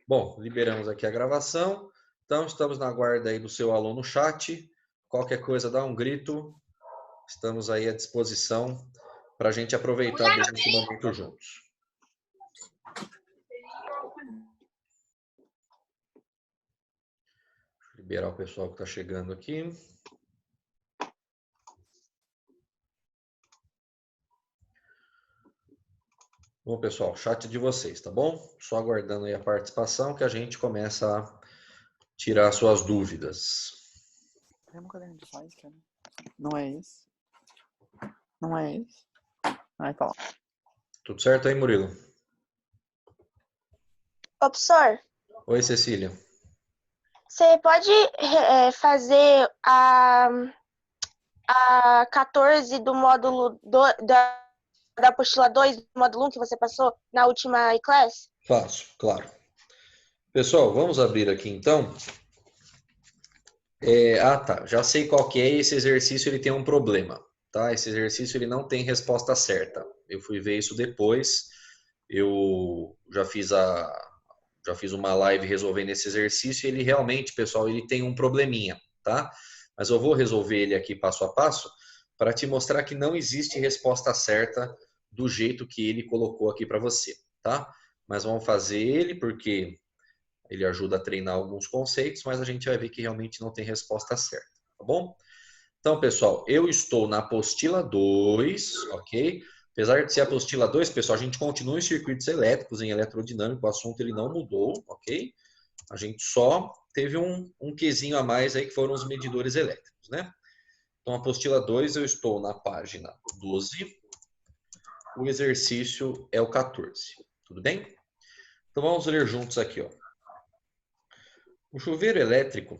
Bom, liberamos aqui a gravação. Então, estamos na guarda aí do seu alô no chat. Qualquer coisa, dá um grito. Estamos aí à disposição para a gente aproveitar bem esse momento juntos. Vou liberar o pessoal que está chegando aqui. Bom, pessoal, chat de vocês, tá bom? Só aguardando aí a participação que a gente começa a tirar suas dúvidas. Tem um caderno de slide, cara. Não é esse. Não é esse. Aí tá lá. Tudo certo aí, Murilo? Ô, professor, Oi, Cecília. você pode fazer a 14 do módulo da apostila 2 do módulo 1 que você passou na última classe? Faço, claro. Pessoal, vamos abrir aqui então. Tá. Já sei qual que é. Esse exercício ele tem um problema, tá? Esse exercício ele não tem resposta certa. Eu fui ver isso depois. Eu já fiz uma live resolvendo esse exercício e ele realmente, pessoal, ele tem um probleminha, tá? Mas eu vou resolver ele aqui passo a passo para te mostrar que não existe resposta certa do jeito que ele colocou aqui para você, tá? Mas vamos fazer ele porque ele ajuda a treinar alguns conceitos, mas a gente vai ver que realmente não tem resposta certa, tá bom? Então, pessoal, eu estou na apostila 2, ok? Apesar de ser a apostila 2, pessoal, a gente continua em circuitos elétricos, em eletrodinâmico, o assunto ele não mudou, ok? A gente só teve um quezinho a mais aí, que foram os medidores elétricos, né? Então, apostila 2, eu estou na página 12, o exercício é o 14, tudo bem? Então, vamos ler juntos aqui, ó. O chuveiro elétrico,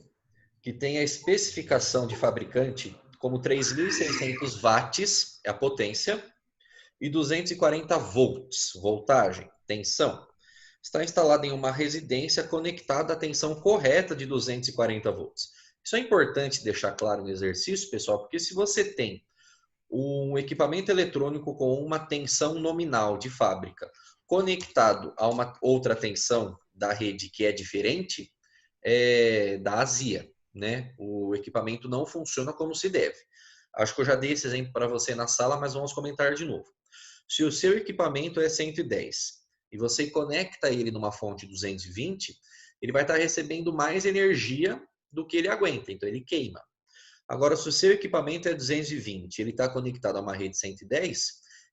que tem a especificação de fabricante como 3.600 watts, é a potência, e 240 volts, voltagem, tensão, está instalado em uma residência conectada à tensão correta de 240 volts. Isso é importante deixar claro no exercício, pessoal, porque se você tem um equipamento eletrônico com uma tensão nominal de fábrica conectado a uma outra tensão da rede que é diferente, dá azia, né? O equipamento não funciona como se deve. Acho que eu já dei esse exemplo para você na sala, mas vamos comentar de novo. Se o seu equipamento é 110 e você conecta ele numa fonte 220, ele vai estar recebendo mais energia do que ele aguenta, então ele queima. Agora, se o seu equipamento é 220 e ele está conectado a uma rede 110,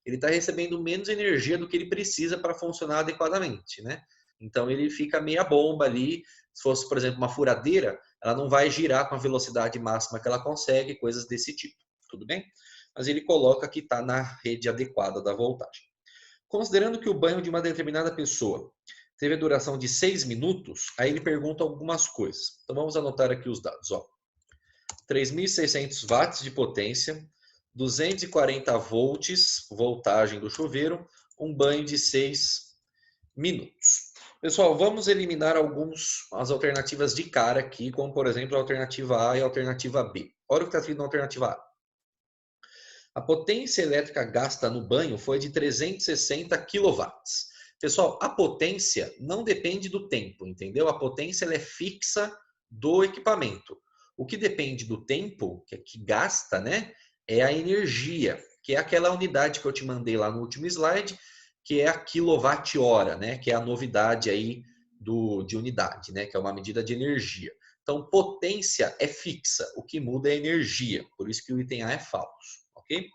ele está recebendo menos energia do que ele precisa para funcionar adequadamente, né? Então ele fica meia bomba ali. Se fosse, por exemplo, uma furadeira, ela não vai girar com a velocidade máxima que ela consegue, coisas desse tipo, tudo bem? Mas ele coloca que está na rede adequada da voltagem. Considerando que o banho de uma determinada pessoa teve a duração de 6 minutos, aí ele pergunta algumas coisas. Então vamos anotar aqui os dados, ó. 3.600 watts de potência, 240 volts, voltagem do chuveiro, um banho de 6 minutos. Pessoal, vamos eliminar as alternativas de cara aqui, como por exemplo a alternativa A e a alternativa B. Olha o que está escrito na alternativa A. A potência elétrica gasta no banho foi de 360 kW. Pessoal, a potência não depende do tempo, entendeu? A potência ela é fixa do equipamento. O que depende do tempo, que gasta, né, é a energia, que é aquela unidade que eu te mandei lá no último slide, que é a quilowatt-hora, né, que é a novidade aí de unidade, né, que é uma medida de energia. Então, potência é fixa, o que muda é a energia, por isso que o item A é falso, ok?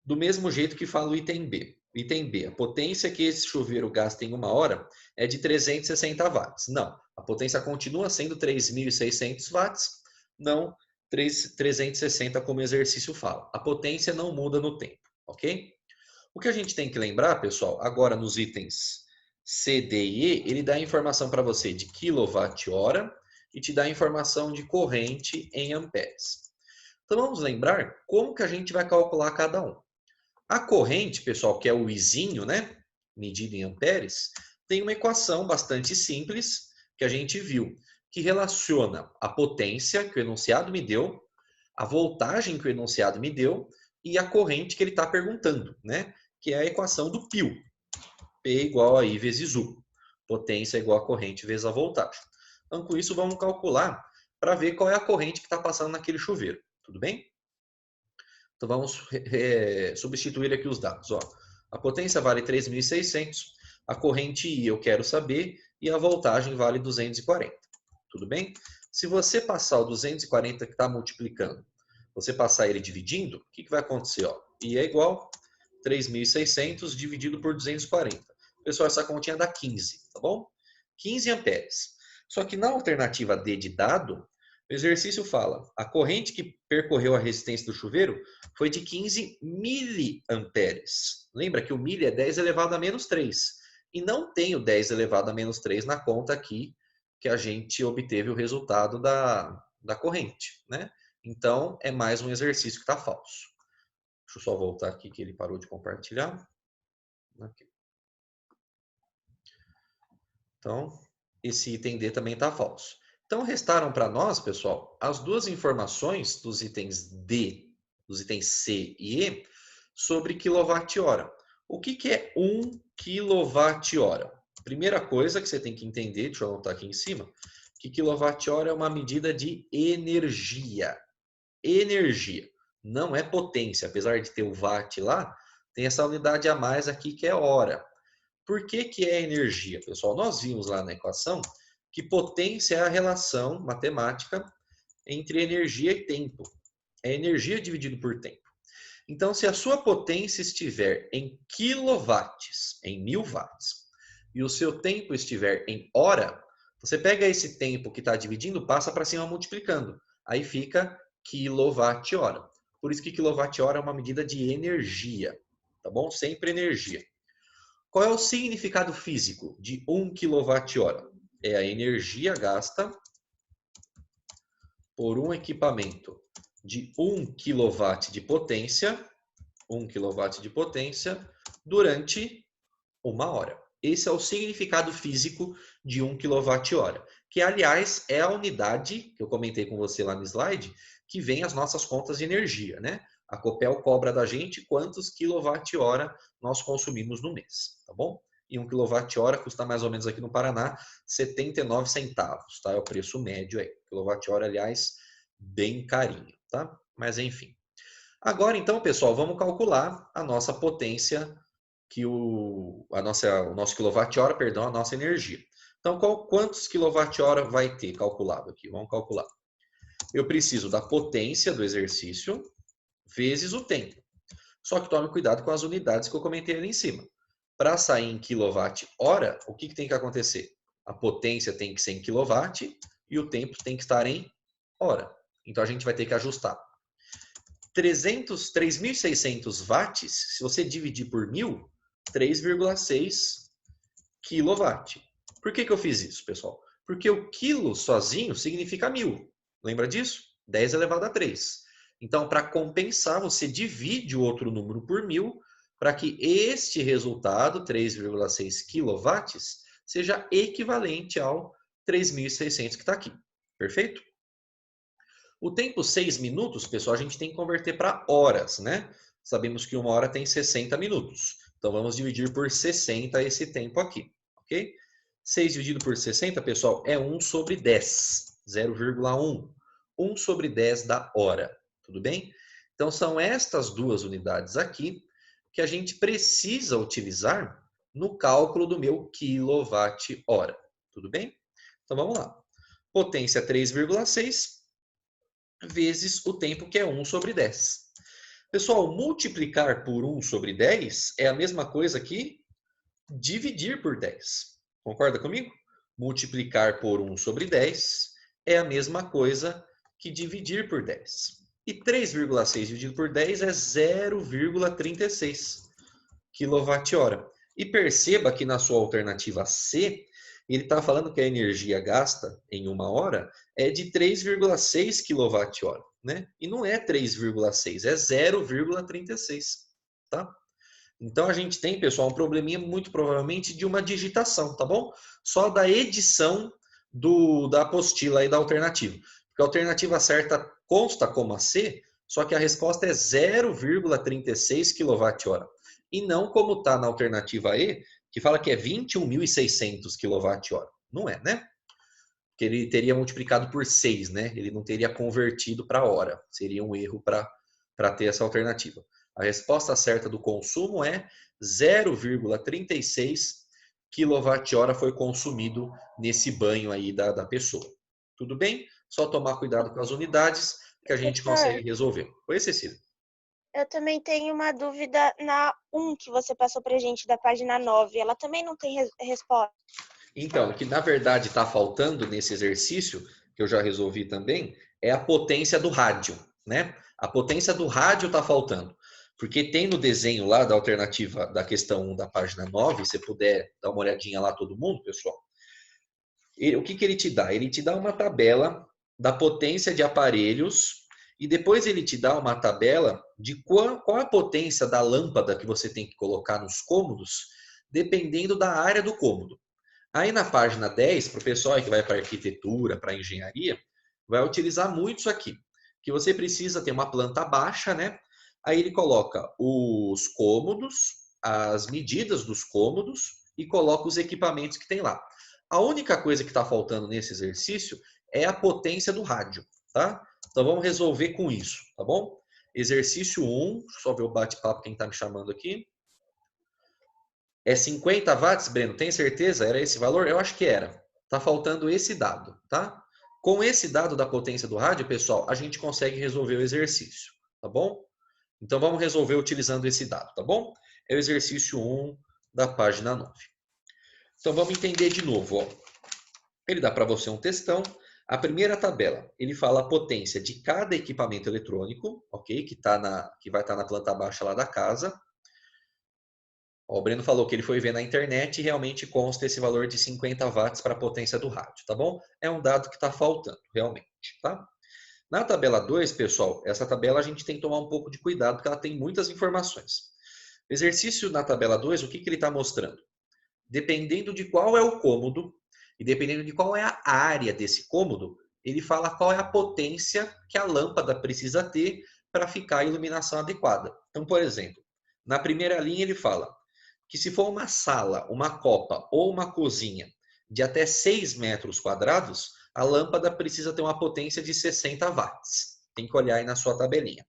Do mesmo jeito que fala o item B. Item B, a potência que esse chuveiro gasta em uma hora é de 360 watts. Não, a potência continua sendo 3.600 watts, não 360 como o exercício fala. A potência não muda no tempo, ok? O que a gente tem que lembrar, pessoal, agora nos itens C, D e E, ele dá a informação para você de quilowatt-hora e te dá a informação de corrente em amperes. Então vamos lembrar como que a gente vai calcular cada um. A corrente, pessoal, que é o Izinho, né, medida em amperes, tem uma equação bastante simples que a gente viu, que relaciona a potência que o enunciado me deu, a voltagem que o enunciado me deu e a corrente que ele está perguntando, né, que é a equação do π. P igual a I vezes U. Potência é igual a corrente vezes a voltagem. Então, com isso, vamos calcular para ver qual é a corrente que está passando naquele chuveiro. Tudo bem? Então, vamos substituir aqui os dados. Ó, a potência vale 3.600, a corrente I eu quero saber e a voltagem vale 240. Tudo bem? Se você passar o 240 que está multiplicando, você passar ele dividindo, o que vai acontecer? Ó, I é igual a 3.600 dividido por 240. Pessoal, essa continha dá 15, tá bom? 15 amperes. Só que na alternativa D de dado, o exercício fala, a corrente que percorreu a resistência do chuveiro foi de 15 miliamperes. Lembra que o mili é 10 elevado a menos 3. E não tem o 10 elevado a menos 3 na conta aqui, que a gente obteve o resultado da corrente, né? Então, é mais um exercício que está falso. Deixa eu só voltar aqui que ele parou de compartilhar. Aqui. Então, esse item D também está falso. Então, restaram para nós, pessoal, as duas informações dos itens D, dos itens C e E, sobre quilowatt-hora. O que é 1 kWh? Primeira coisa que você tem que entender, deixa eu anotar aqui em cima, que quilowatt-hora é uma medida de energia. Energia, não é potência. Apesar de ter o watt lá, tem essa unidade a mais aqui que é hora. Por que é energia, pessoal? Nós vimos lá na equação que potência é a relação matemática entre energia e tempo. É energia dividido por tempo. Então, se a sua potência estiver em quilowatts, em 1000 watts, e o seu tempo estiver em hora, você pega esse tempo que está dividindo, passa para cima multiplicando. Aí fica quilowatt-hora. Por isso que quilowatt-hora é uma medida de energia, tá bom? Sempre energia. Qual é o significado físico de 1 kWh? É a energia gasta por um equipamento de 1 kW de potência, 1 kW de potência, durante uma hora. Esse é o significado físico de 1 kWh, que, aliás, é a unidade, que eu comentei com você lá no slide, que vem as nossas contas de energia, né? A Copel cobra da gente quantos quilowatt-hora nós consumimos no mês, tá bom? E 1 kWh custa mais ou menos aqui no Paraná 79 centavos, tá? É o preço médio aí. Quilowatt-hora, aliás, bem carinho, tá? Mas enfim. Agora, então, pessoal, vamos calcular a nossa potência, o nosso quilowatt-hora, perdão, a nossa energia. Então, quantos quilowatt-hora vai ter calculado aqui? Vamos calcular. Eu preciso da potência do exercício vezes o tempo. Só que tome cuidado com as unidades que eu comentei ali em cima. Para sair em quilowatt-hora, o que tem que acontecer? A potência tem que ser em quilowatt e o tempo tem que estar em hora. Então, a gente vai ter que ajustar. 3.600 watts, se você dividir por 1.000, 3,6 kW. Por que eu fiz isso, pessoal? Porque o quilo sozinho significa 1.000. Lembra disso? 10 elevado a 3. Então, para compensar, você divide o outro número por 1.000 para que este resultado, 3,6 kW, seja equivalente ao 3.600 que está aqui. Perfeito? O tempo 6 minutos, pessoal, a gente tem que converter para horas, né? Sabemos que uma hora tem 60 minutos. Então, vamos dividir por 60 esse tempo aqui, ok? 6 dividido por 60, pessoal, é 1 sobre 10, 0,1. 1 sobre 10 da hora, tudo bem? Então, são estas duas unidades aqui que a gente precisa utilizar no cálculo do meu quilowatt-hora, tudo bem? Então, vamos lá. Potência 3,6 vezes o tempo, que é 1 sobre 10. Pessoal, multiplicar por 1 sobre 10 é a mesma coisa que dividir por 10. Concorda comigo? Multiplicar por 1 sobre 10 é a mesma coisa que dividir por 10. E 3,6 dividido por 10 é 0,36 kWh. E perceba que na sua alternativa C, ele está falando que a energia gasta em uma hora é de 3,6 kWh, né? E não é 3,6, é 0,36, tá? Então a gente tem, pessoal, um probleminha muito provavelmente de uma digitação, tá bom? Só da edição da apostila e da alternativa. Porque a alternativa certa consta como a C, só que a resposta é 0,36 kWh. E não como está na alternativa E, que fala que é 21.600 kWh. Não é, né? Porque ele teria multiplicado por 6, né? Ele não teria convertido para hora. Seria um erro para ter essa alternativa. A resposta certa do consumo é 0,36 kWh foi consumido nesse banho aí da pessoa. Tudo bem? Só tomar cuidado com as unidades que a gente consegue resolver. Oi, Cecília. Eu também tenho uma dúvida na 1 que você passou pra gente, da página 9. Ela também não tem resposta. Então, o que na verdade está faltando nesse exercício, que eu já resolvi também, é a potência do rádio, né? A potência do rádio está faltando. Porque tem no desenho lá da alternativa da questão 1 da página 9, se puder dar uma olhadinha lá todo mundo, pessoal. O que ele te dá? Ele te dá uma tabela da potência de aparelhos e depois ele te dá uma tabela de qual a potência da lâmpada que você tem que colocar nos cômodos, dependendo da área do cômodo. Aí na página 10, para o pessoal que vai para arquitetura, para engenharia, vai utilizar muito isso aqui. Que você precisa ter uma planta baixa, né? Aí ele coloca os cômodos, as medidas dos cômodos e coloca os equipamentos que tem lá. A única coisa que está faltando nesse exercício é a potência do rádio, tá? Então vamos resolver com isso, tá bom? Exercício 1, deixa eu só ver o bate-papo quem está me chamando aqui. É 50 watts, Breno? Tem certeza? Era esse valor? Eu acho que era. Tá faltando esse dado, tá? Com esse dado da potência do rádio, pessoal, a gente consegue resolver o exercício, tá bom? Então vamos resolver utilizando esse dado, tá bom? É o exercício 1 da página 9. Então vamos entender de novo, ó. Ele dá para você um textão. A primeira tabela, ele fala a potência de cada equipamento eletrônico, ok? Que vai estar na planta baixa lá da casa. Ó, o Breno falou que ele foi ver na internet e realmente consta esse valor de 50 watts para a potência do rádio, tá bom? É um dado que está faltando, realmente, tá? Na tabela 2, pessoal, essa tabela a gente tem que tomar um pouco de cuidado porque ela tem muitas informações. O exercício na tabela 2, o que ele está mostrando? Dependendo de qual é o cômodo e dependendo de qual é a área desse cômodo, ele fala qual é a potência que a lâmpada precisa ter para ficar a iluminação adequada. Então, por exemplo, na primeira linha ele fala que se for uma sala, uma copa ou uma cozinha de até 6 metros quadrados, a lâmpada precisa ter uma potência de 60 watts. Tem que olhar aí na sua tabelinha.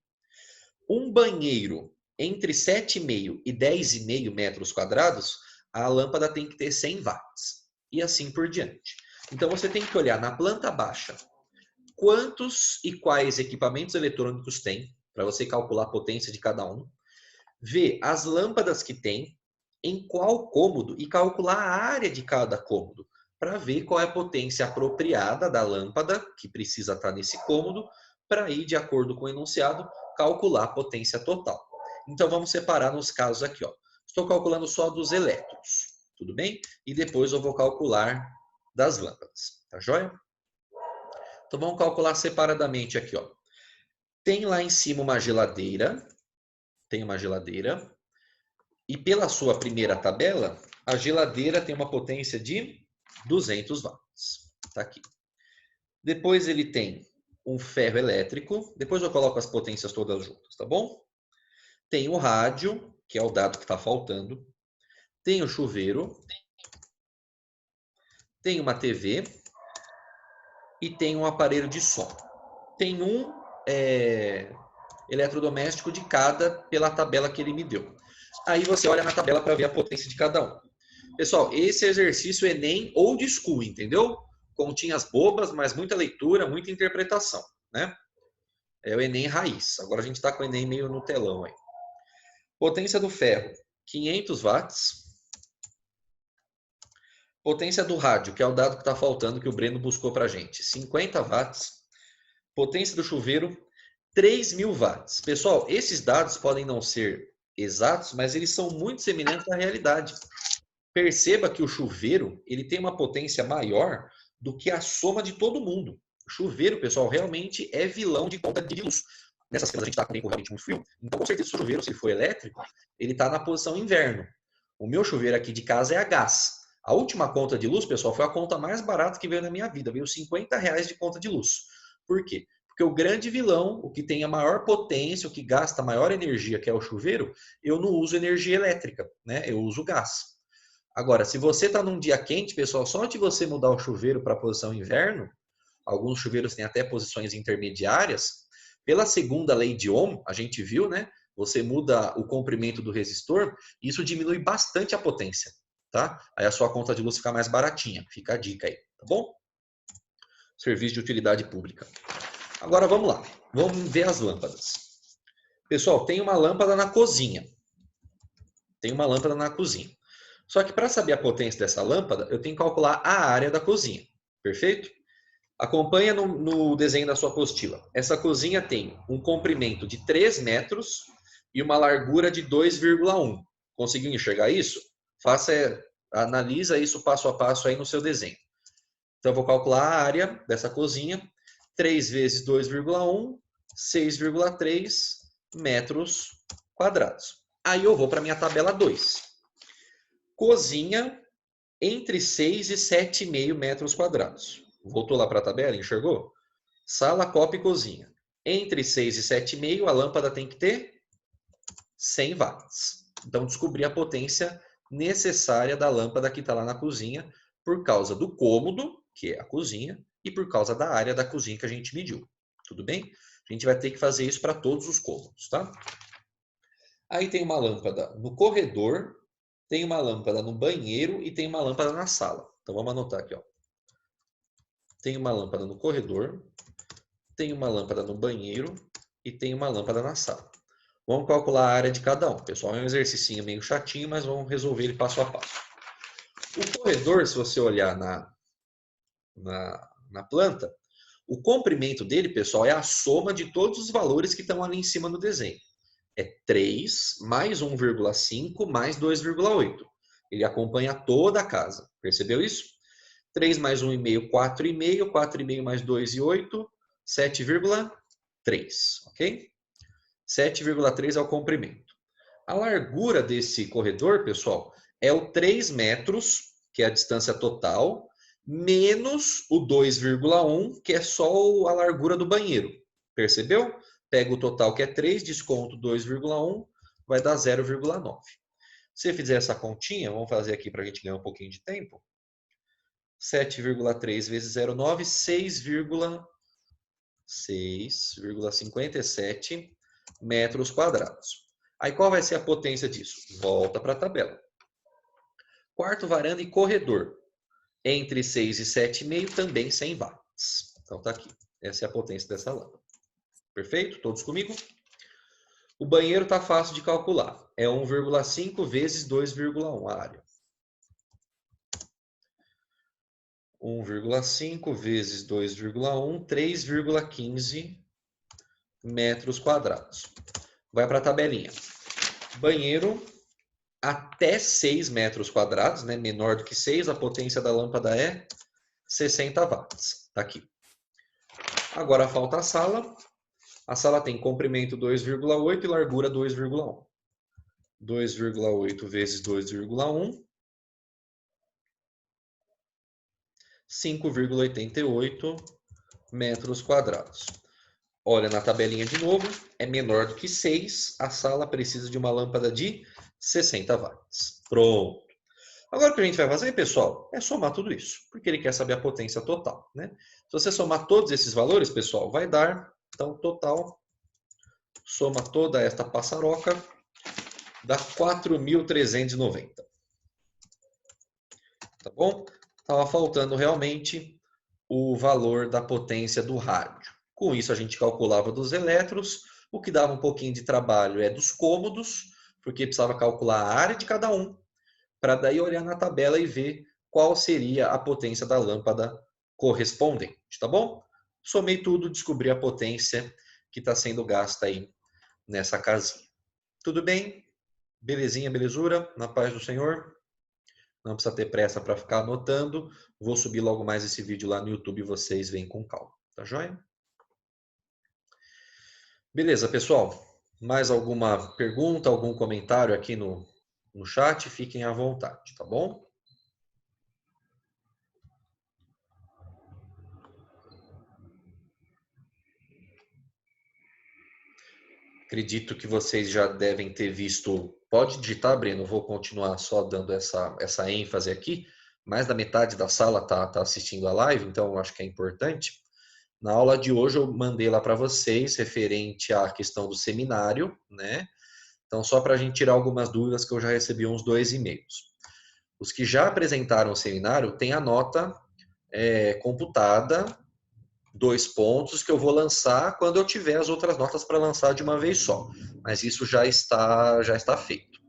Um banheiro entre 7,5 e 10,5 metros quadrados, a lâmpada tem que ter 100 watts. E assim por diante. Então você tem que olhar na planta baixa quantos e quais equipamentos eletrônicos tem, para você calcular a potência de cada um. Ver as lâmpadas que tem, em qual cômodo e calcular a área de cada cômodo, para ver qual é a potência apropriada da lâmpada que precisa estar nesse cômodo, para ir, de acordo com o enunciado, calcular a potência total. Então vamos separar nos casos aqui, ó. Estou calculando só dos elétrons, tudo bem? E depois eu vou calcular das lâmpadas, tá joia? Então vamos calcular separadamente aqui, ó. Tem lá em cima uma geladeira, e pela sua primeira tabela, a geladeira tem uma potência de 200 watts. Tá aqui. Depois ele tem um ferro elétrico. Depois eu coloco as potências todas juntas, tá bom? Tem o rádio, que é o dado que está faltando. Tem o chuveiro. Tem uma TV. E tem um aparelho de som. Tem um eletrodoméstico de cada pela tabela que ele me deu. Aí você olha na tabela para ver a potência de cada um. Pessoal, esse exercício é Enem old school, entendeu? Continhas bobas, mas muita leitura, muita interpretação, né? É o Enem raiz. Agora a gente está com o Enem meio no telão aí. Potência do ferro, 500 watts. Potência do rádio, que é o dado que está faltando, que o Breno buscou para a gente, 50 watts. Potência do chuveiro, 3.000 watts. Pessoal, esses dados podem não ser exatos, mas eles são muito semelhantes à realidade. Perceba que o chuveiro ele tem uma potência maior do que a soma de todo mundo. O chuveiro, pessoal, realmente é vilão de conta de luz. Nessas cenas a gente está com tempo realmente muito frio, então com certeza o chuveiro, se for elétrico, ele está na posição inverno. O meu chuveiro aqui de casa é a gás. A última conta de luz, pessoal, foi a conta mais barata que veio na minha vida. Veio R$50 de conta de luz. Por quê? Porque o grande vilão, o que tem a maior potência, o que gasta a maior energia, que é o chuveiro, eu não uso energia elétrica, né? Eu uso gás. Agora, se você está num dia quente, pessoal, só de você mudar o chuveiro para a posição inverno, alguns chuveiros têm até posições intermediárias, pela segunda lei de Ohm, a gente viu, né? Você muda o comprimento do resistor, isso diminui bastante a potência, tá? Aí a sua conta de luz fica mais baratinha. Fica a dica aí, tá bom? Serviço de utilidade pública. Agora vamos lá, vamos ver as lâmpadas. Pessoal, tem uma lâmpada na cozinha. Tem uma lâmpada na cozinha. Só que para saber a potência dessa lâmpada, eu tenho que calcular a área da cozinha. Perfeito? Acompanha no desenho da sua apostila. Essa cozinha tem um comprimento de 3 metros e uma largura de 2,1. Conseguiu enxergar isso? Analisa isso passo a passo aí no seu desenho. Então, eu vou calcular a área dessa cozinha. 3 vezes 2,1, 6,3 metros quadrados. Aí eu vou para a minha tabela 2. Cozinha entre 6 e 7,5 metros quadrados. Voltou lá para a tabela, enxergou? Sala, copa e cozinha. Entre 6 e 7,5, a lâmpada tem que ter 100 watts. Então, descobri a potência necessária da lâmpada que está lá na cozinha por causa do cômodo, que é a cozinha, e por causa da área da cozinha que a gente mediu. Tudo bem? A gente vai ter que fazer isso para todos os cômodos, tá? Aí tem uma lâmpada no corredor, tem uma lâmpada no banheiro e tem uma lâmpada na sala. Então, vamos anotar aqui, ó. Tem uma lâmpada no corredor, tem uma lâmpada no banheiro e tem uma lâmpada na sala. Vamos calcular a área de cada um. Pessoal, é um exercício meio chatinho, mas vamos resolver ele passo a passo. O corredor, se você olhar na planta, o comprimento dele, pessoal, é a soma de todos os valores que estão ali em cima no desenho. É 3 mais 1,5 mais 2,8. Ele acompanha toda a casa. Percebeu isso? 3 mais 1,5, 4,5. 4,5 mais 2,8, 7,3. Ok? 7,3 é o comprimento. A largura desse corredor, pessoal, é o 3 metros, que é a distância total, menos o 2,1, que é só a largura do banheiro. Percebeu? Pega o total, que é 3, desconto 2,1, vai dar 0,9. Se fizer essa continha, vamos fazer aqui para a gente ganhar um pouquinho de tempo. 7,3 vezes 0,9, 6,57 metros quadrados. Aí qual vai ser a potência disso? Volta para a tabela. Quarto, varanda e corredor. Entre 6 e 7,5, também 100 watts. Então tá aqui. Essa é a potência dessa lâmpada. Perfeito? Todos comigo? O banheiro está fácil de calcular. É 1,5 vezes 2,1 a área. 1,5 vezes 2,1, 3,15 metros quadrados. Vai para a tabelinha. Banheiro até 6 metros quadrados, né? Menor do que 6, a potência da lâmpada é 60 watts. Está aqui. Agora falta a sala. A sala tem comprimento 2,8 e largura 2,1. 2,8 vezes 2,1, 5,88 metros quadrados. Olha na tabelinha de novo, é menor do que 6, a sala precisa de uma lâmpada de 60 watts. Pronto. Agora o que a gente vai fazer, pessoal, é somar tudo isso, porque ele quer saber a potência total, né? Se você somar todos esses valores, pessoal, vai dar, então, total, soma toda esta passaroca, dá 4.390. Tá bom? Estava faltando realmente o valor da potência do rádio. Com isso, a gente calculava dos elétrons. O que dava um pouquinho de trabalho é dos cômodos, porque precisava calcular a área de cada um, para daí olhar na tabela e ver qual seria a potência da lâmpada correspondente, tá bom? Somei tudo, descobri a potência que está sendo gasta aí nessa casinha. Tudo bem? Belezinha, belezura? Na paz do Senhor? Não precisa ter pressa para ficar anotando. Vou subir logo mais esse vídeo lá no YouTube e vocês veem com calma. Tá joia? Beleza, pessoal. Mais alguma pergunta, algum comentário aqui no chat? Fiquem à vontade, tá bom? Acredito que vocês já devem ter visto pode digitar, Breno, eu vou continuar só dando essa ênfase aqui. Mais da metade da sala tá assistindo a live, então eu acho que é importante. Na aula de hoje eu mandei lá para vocês referente à questão do seminário, né? Então, só para a gente tirar algumas dúvidas, que eu já recebi uns 2 e-mails. Os que já apresentaram o seminário têm a nota computada, 2 pontos, que eu vou lançar quando eu tiver as outras notas para lançar de uma vez só. Mas isso já está feito.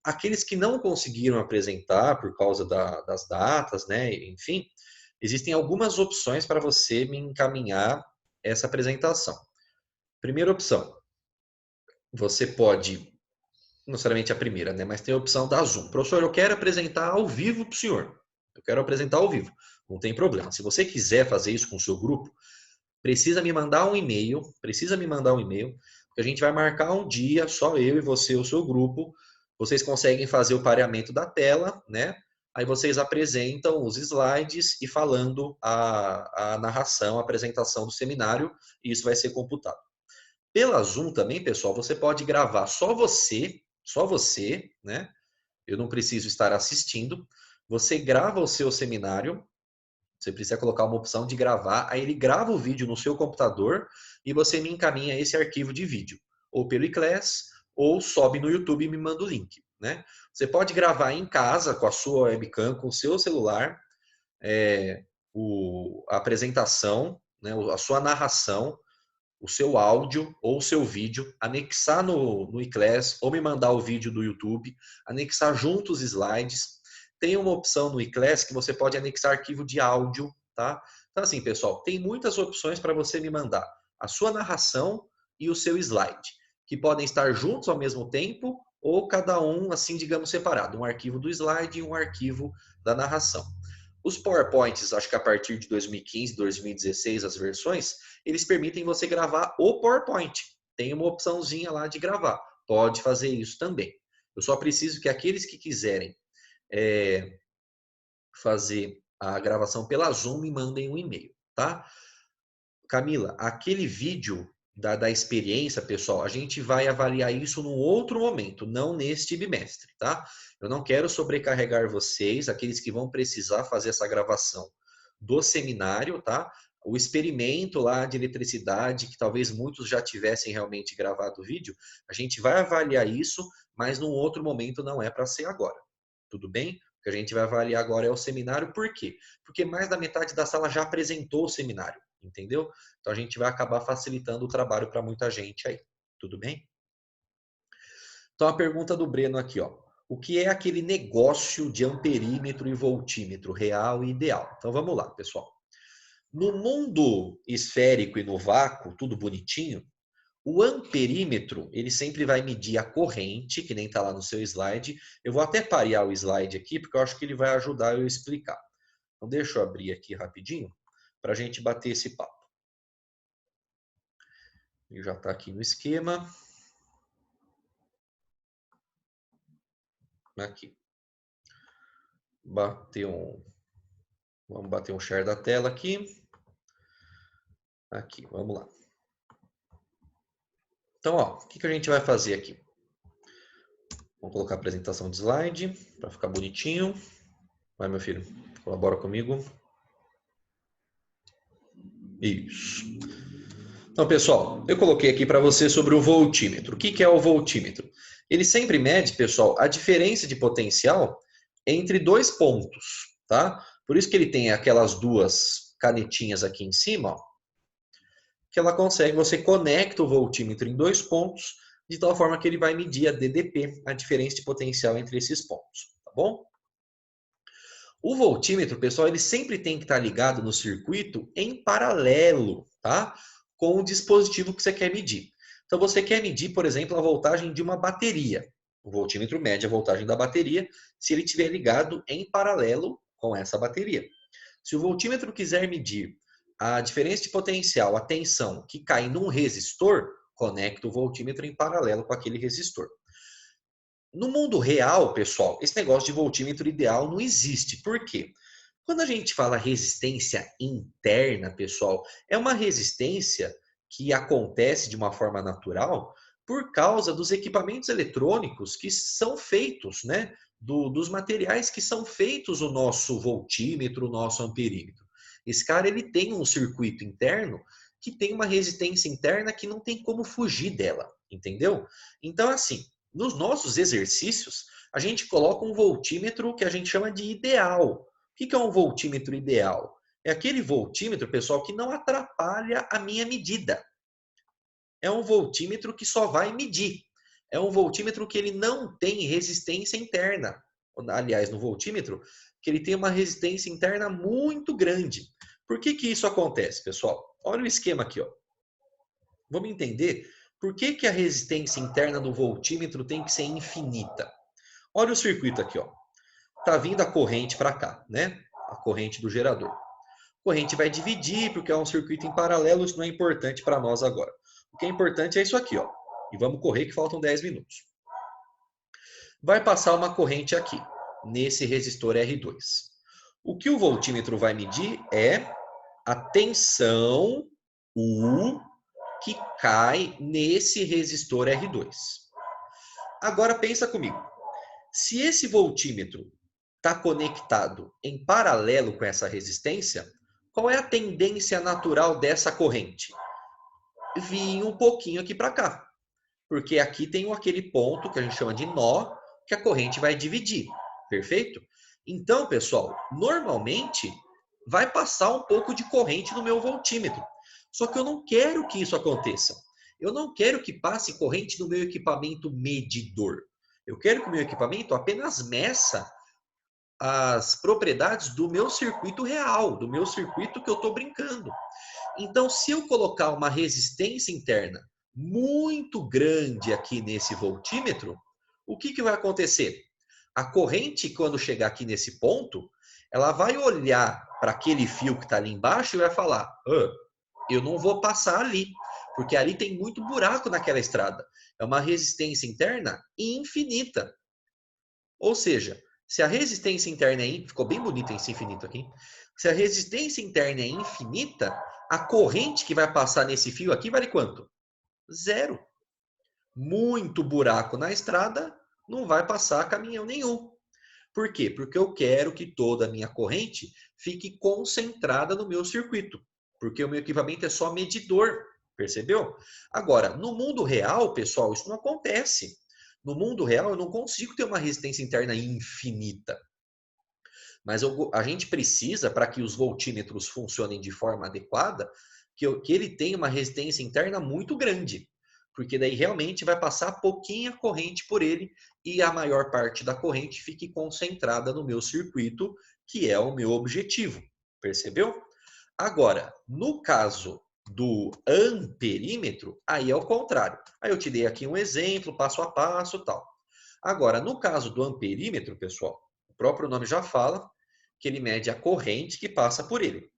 Aqueles que não conseguiram apresentar por causa das datas, né? Enfim, existem algumas opções para você me encaminhar essa apresentação. Primeira opção, você pode, não necessariamente a primeira, né? Mas tem a opção da Zoom. Professor, eu quero apresentar ao vivo para o senhor. Eu quero apresentar ao vivo. Não tem problema. Se você quiser fazer isso com o seu grupo, precisa me mandar um e-mail, porque a gente vai marcar um dia, só eu e você, o seu grupo, vocês conseguem fazer o pareamento da tela, né? Aí vocês apresentam os slides e falando a narração, a apresentação do seminário, e isso vai ser computado. Pela Zoom também, pessoal, você pode gravar só você, né? Eu não preciso estar assistindo. Você grava o seu seminário, você precisa colocar uma opção de gravar, aí ele grava o vídeo no seu computador e você me encaminha esse arquivo de vídeo, ou pelo iClass, ou sobe no YouTube e me manda o link, né? Você pode gravar em casa com a sua webcam, com o seu celular, a apresentação, né, a sua narração, o seu áudio ou o seu vídeo, anexar no iClass ou me mandar o vídeo do YouTube, anexar junto os slides. Tem uma opção no iClass que você pode anexar arquivo de áudio, tá? Então assim, pessoal, tem muitas opções para você me mandar a sua narração e o seu slide, que podem estar juntos ao mesmo tempo ou cada um, assim, digamos, separado. Um arquivo do slide e um arquivo da narração. Os PowerPoints, acho que a partir de 2015, 2016, as versões, eles permitem você gravar o PowerPoint. Tem uma opçãozinha lá de gravar. Pode fazer isso também. Eu só preciso que aqueles que quiserem fazer a gravação pela Zoom me mandem um e-mail, tá? Camila, aquele vídeo da experiência, pessoal, a gente vai avaliar isso num outro momento, não neste bimestre, tá? Eu não quero sobrecarregar vocês, aqueles que vão precisar fazer essa gravação do seminário, tá? O experimento lá de eletricidade, que talvez muitos já tivessem realmente gravado o vídeo, a gente vai avaliar isso, mas num outro momento, não é para ser agora. Tudo bem? O que a gente vai avaliar agora é o seminário, por quê? Porque mais da metade da sala já apresentou o seminário, entendeu? Então a gente vai acabar facilitando o trabalho para muita gente aí. Tudo bem? Então a pergunta do Breno aqui, ó. O que é aquele negócio de amperímetro e voltímetro real e ideal? Então vamos lá, pessoal. No mundo esférico e no vácuo, tudo bonitinho, o amperímetro, ele sempre vai medir a corrente, que nem está lá no seu slide. Eu vou até parear o slide aqui, porque eu acho que ele vai ajudar eu a explicar. Então deixa eu abrir aqui rapidinho, para a gente bater esse papo. Ele já está aqui no esquema. Aqui. Vamos bater um share da tela aqui. Aqui, vamos lá. Então, ó, o que a gente vai fazer aqui? Vamos colocar a apresentação de slide, para ficar bonitinho. Vai, meu filho, colabora comigo. Isso. Então, pessoal, eu coloquei aqui para você sobre o voltímetro. O que é o voltímetro? Ele sempre mede, pessoal, a diferença de potencial entre 2 pontos, tá? Por isso que ele tem aquelas 2 canetinhas aqui em cima, ó, que ela consegue, você conecta o voltímetro em 2 pontos, de tal forma que ele vai medir a DDP, a diferença de potencial entre esses pontos, tá bom? O voltímetro, pessoal, ele sempre tem que estar ligado no circuito em paralelo, tá? Com o dispositivo que você quer medir. Então, você quer medir, por exemplo, a voltagem de uma bateria. O voltímetro mede a voltagem da bateria se ele estiver ligado em paralelo com essa bateria. Se o voltímetro quiser medir a diferença de potencial, a tensão que cai num resistor, conecta o voltímetro em paralelo com aquele resistor. No mundo real, pessoal, esse negócio de voltímetro ideal não existe. Por quê? Quando a gente fala resistência interna, pessoal, é uma resistência que acontece de uma forma natural por causa dos equipamentos eletrônicos que são feitos, né? Dos materiais que são feitos o nosso voltímetro, o nosso amperímetro. Esse cara ele tem um circuito interno que tem uma resistência interna que não tem como fugir dela, entendeu? Então, assim, nos nossos exercícios, a gente coloca um voltímetro que a gente chama de ideal. O que é um voltímetro ideal? É aquele voltímetro, pessoal, que não atrapalha a minha medida. É um voltímetro que só vai medir. É um voltímetro que ele não tem resistência interna. Aliás, no voltímetro, que ele tem uma resistência interna muito grande. Por que que isso acontece, pessoal? Olha o esquema aqui, ó. Vamos entender por que que a resistência interna do voltímetro tem que ser infinita. Olha o circuito aqui, ó. Tá vindo a corrente para cá, né? A corrente do gerador. A corrente vai dividir porque é um circuito em paralelo, isso não é importante para nós agora. O que é importante é isso aqui, ó. E vamos correr que faltam 10 minutos. Vai passar uma corrente aqui, nesse resistor R2. O que o voltímetro vai medir é a tensão U que cai nesse resistor R2. Agora pensa comigo. Se esse voltímetro está conectado em paralelo com essa resistência, qual é a tendência natural dessa corrente? Vir um pouquinho aqui para cá. Porque aqui tem aquele ponto que a gente chama de nó, que a corrente vai dividir. Perfeito? Então, pessoal, normalmente vai passar um pouco de corrente no meu voltímetro. Só que eu não quero que isso aconteça. Eu não quero que passe corrente no meu equipamento medidor. Eu quero que o meu equipamento apenas meça as propriedades do meu circuito real, do meu circuito que eu estou brincando. Então, se eu colocar uma resistência interna muito grande aqui nesse voltímetro, o que vai acontecer? A corrente, quando chegar aqui nesse ponto, ela vai olhar para aquele fio que está ali embaixo e vai falar: eu não vou passar ali, porque ali tem muito buraco naquela estrada. É uma resistência interna infinita. Ou seja, se a resistência interna ficou bem bonito esse infinito aqui. Se a resistência interna é infinita, a corrente que vai passar nesse fio aqui vale quanto? Zero. Muito buraco na estrada, não vai passar caminhão nenhum. Por quê? Porque eu quero que toda a minha corrente fique concentrada no meu circuito. Porque o meu equipamento é só medidor. Percebeu? Agora, no mundo real, pessoal, isso não acontece. No mundo real, eu não consigo ter uma resistência interna infinita. Mas a gente precisa, para que os voltímetros funcionem de forma adequada, que ele tenha uma resistência interna muito grande. Porque daí realmente vai passar pouquinha corrente por ele e a maior parte da corrente fique concentrada no meu circuito, que é o meu objetivo. Percebeu? Agora, no caso do amperímetro, aí é o contrário. Aí eu te dei aqui um exemplo, passo a passo, tal. Agora, no caso do amperímetro, pessoal, o próprio nome já fala que ele mede a corrente que passa por ele.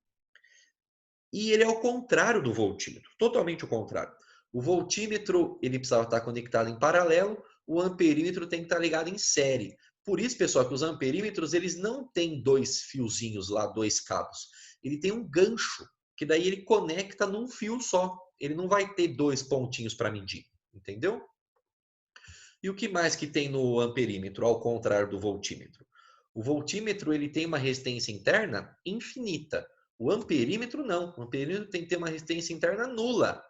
E ele é o contrário do voltímetro, totalmente o contrário. O voltímetro, ele precisava estar conectado em paralelo, o amperímetro tem que estar ligado em série. Por isso, pessoal, que os amperímetros, eles não têm dois fiozinhos lá, dois cabos. Ele tem um gancho, que daí ele conecta num fio só. Ele não vai ter dois pontinhos para medir, entendeu? E o que mais que tem no amperímetro, ao contrário do voltímetro? O voltímetro ele tem uma resistência interna infinita. O amperímetro não. O amperímetro tem que ter uma resistência interna nula,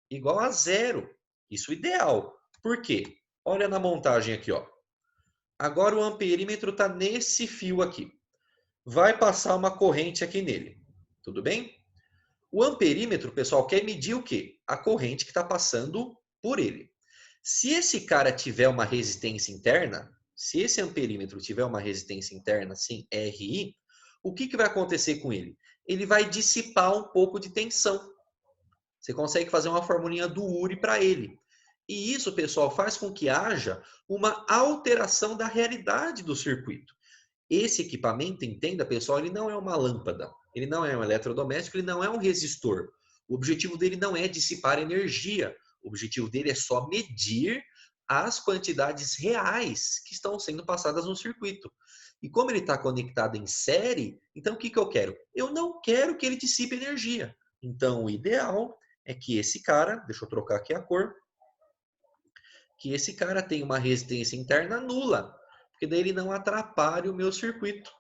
igual a zero. Isso é ideal. Por quê? Olha na montagem aqui, ó. Agora o amperímetro está nesse fio aqui. Vai passar uma corrente aqui nele. Tudo bem? O amperímetro, pessoal, quer medir o quê? A corrente que está passando por ele. Se esse cara tiver uma resistência interna, se esse amperímetro tiver uma resistência interna, assim, RI, o que vai acontecer com ele? Ele vai dissipar um pouco de tensão. Você consegue fazer uma formulinha do URI para ele. E isso, pessoal, faz com que haja uma alteração da realidade do circuito. Esse equipamento, entenda, pessoal, ele não é uma lâmpada, ele não é um eletrodoméstico, ele não é um resistor. O objetivo dele não é dissipar energia. O objetivo dele é só medir as quantidades reais que estão sendo passadas no circuito. E como ele está conectado em série, então o que eu quero? Eu não quero que ele dissipe energia. Então o ideal é que esse cara, deixa eu trocar aqui a cor, que esse cara tem uma resistência interna nula, porque daí ele não atrapalha o meu circuito.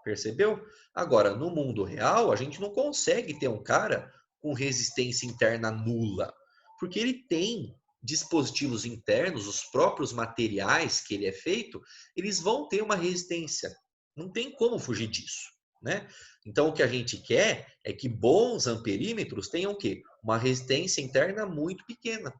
Percebeu? Agora, no mundo real, a gente não consegue ter um cara com resistência interna nula, porque ele tem dispositivos internos, os próprios materiais que ele é feito, eles vão ter uma resistência. Não tem como fugir disso, né? Então, o que a gente quer é que bons amperímetros tenham o quê? Uma resistência interna muito pequena.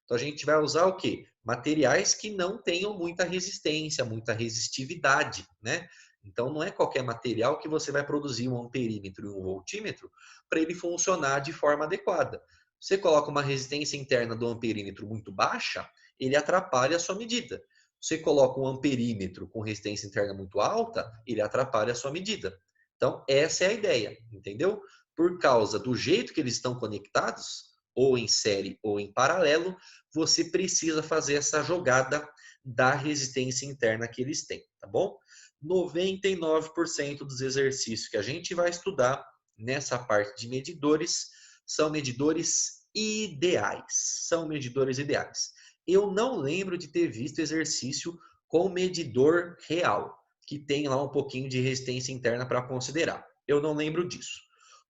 Então, a gente vai usar o quê? Materiais que não tenham muita resistência, muita resistividade, né? Então, não é qualquer material que você vai produzir um amperímetro e um voltímetro para ele funcionar de forma adequada. Você coloca uma resistência interna do amperímetro muito baixa, ele atrapalha a sua medida. Você coloca um amperímetro com resistência interna muito alta, ele atrapalha a sua medida. Então, essa é a ideia, entendeu? Por causa do jeito que eles estão conectados, ou em série ou em paralelo, você precisa fazer essa jogada da resistência interna que eles têm, tá bom? 99% dos exercícios que a gente vai estudar nessa parte de medidores são medidores ideais. São medidores ideais. Eu não lembro de ter visto exercício com medidor real, que tem lá um pouquinho de resistência interna para considerar. Eu não lembro disso.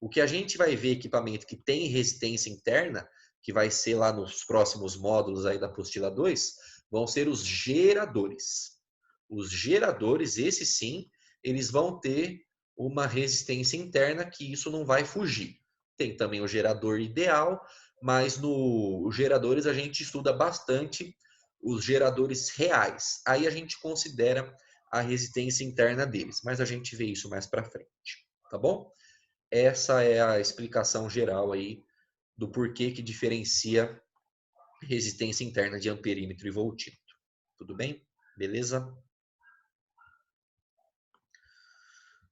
O que a gente vai ver equipamento que tem resistência interna, que vai ser lá nos próximos módulos aí da apostila 2, vão ser os geradores. Os geradores, esses sim, eles vão ter uma resistência interna que isso não vai fugir. Tem também o gerador ideal, mas nos geradores a gente estuda bastante os geradores reais. Aí a gente considera a resistência interna deles, mas a gente vê isso mais para frente, tá bom? Essa é a explicação geral aí do porquê que diferencia resistência interna de amperímetro e voltímetro. Tudo bem? Beleza?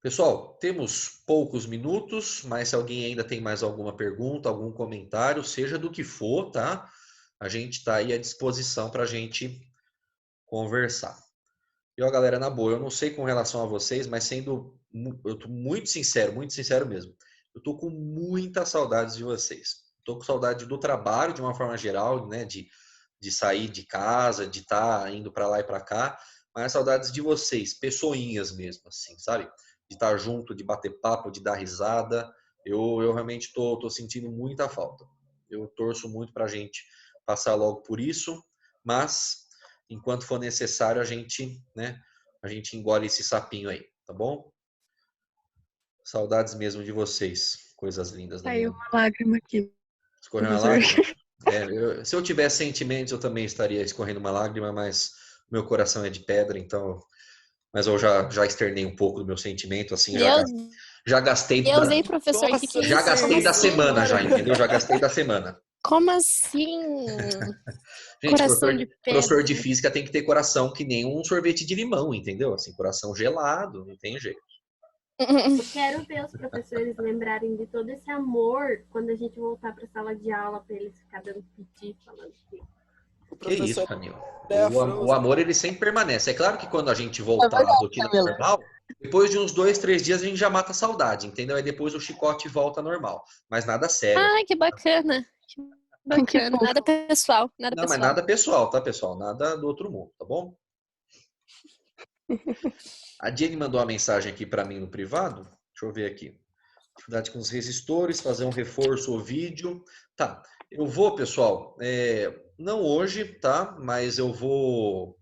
Pessoal, temos poucos minutos, mas se alguém ainda tem mais alguma pergunta, algum comentário, seja do que for, tá? A gente está aí à disposição para a gente conversar. E ó, galera, na boa, eu não sei com relação a vocês, mas eu tô muito sincero mesmo. Eu tô com muita saudade de vocês. Tô com saudade do trabalho, de uma forma geral, né? De sair de casa, de estar indo para lá e para cá, mas saudades de vocês, pessoinhas mesmo, assim, sabe? De estar junto, de bater papo, de dar risada. Eu realmente tô sentindo muita falta. Eu torço muito para a gente passar logo por isso, mas enquanto for necessário, a gente engole esse sapinho aí, tá bom? Saudades mesmo de vocês, coisas lindas da minha Caiu vida. uma lágrima aqui, Escorreu uma professor. lágrima? Se eu tivesse sentimentos, eu também estaria escorrendo uma lágrima, mas meu coração é de pedra, então. Mas eu já externei um pouco do meu sentimento, assim, Meu já gastei Deus, hein, professor? O que que é já isso? gastei Como da assim semana, agora? já, entendeu? Já gastei da semana. Como assim? Gente, Coração de professor de pedra. física tem que ter coração que nem um sorvete de limão, entendeu? Assim, coração gelado, não tem jeito. Eu quero ver os professores lembrarem de todo esse amor quando a gente voltar para a sala de aula, para eles ficar dando piti, falando Que isso, Camila. O amor, ele sempre permanece. É claro que quando a gente voltar à rotina normal, depois de uns 2, 3 dias a gente já mata a saudade, entendeu? Aí depois o chicote volta normal. Mas nada sério. Ai, que bacana. Que bacana. Nada pessoal, nada Não, mas pessoal. nada pessoal, tá, pessoal? Nada do outro mundo, tá bom? A Jenny mandou uma mensagem aqui para mim no privado. Deixa eu ver aqui. Dificuldade com os resistores, fazer um reforço ou vídeo. Tá, eu vou, pessoal, não hoje, tá? Mas eu vou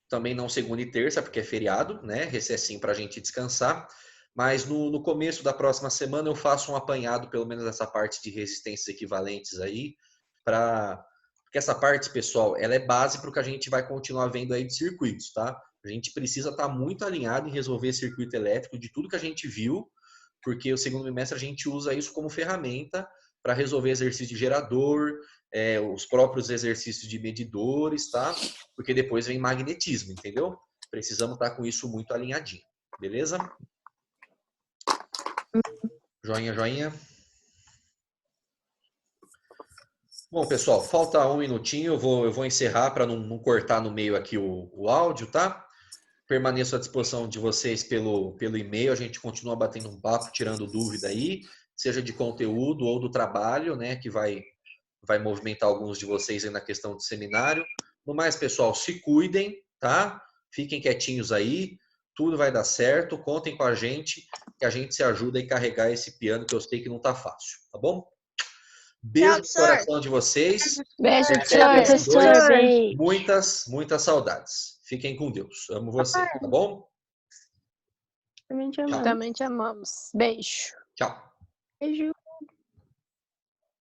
também não segunda e terça, porque é feriado, né? Recessinho para a gente descansar. Mas no começo da próxima semana eu faço um apanhado, pelo menos essa parte de resistências equivalentes aí, porque essa parte, pessoal, ela é base para o que a gente vai continuar vendo aí de circuitos, tá? A gente precisa estar muito alinhado em resolver circuito elétrico de tudo que a gente viu, porque o segundo bimestre a gente usa isso como ferramenta para resolver exercício de gerador, os próprios exercícios de medidores, tá? Porque depois vem magnetismo, entendeu? Precisamos estar com isso muito alinhadinho, beleza? Joinha, joinha. Bom, pessoal, falta um minutinho, eu vou encerrar para não cortar no meio aqui o áudio, tá? Permaneço à disposição de vocês pelo e-mail, a gente continua batendo um papo, tirando dúvida aí, seja de conteúdo ou do trabalho, né, que vai movimentar alguns de vocês aí na questão do seminário. No mais, pessoal, se cuidem, tá? Fiquem quietinhos aí. Tudo vai dar certo. Contem com a gente, que a gente se ajuda a carregar esse piano, que eu sei que não tá fácil, tá bom? Beijo no coração de vocês. Beijo, Até professor. 2. Beijo. Muitas saudades. Fiquem com Deus. Amo vocês, tá bom? Também te amamos. Beijo. Tchau. Beijo.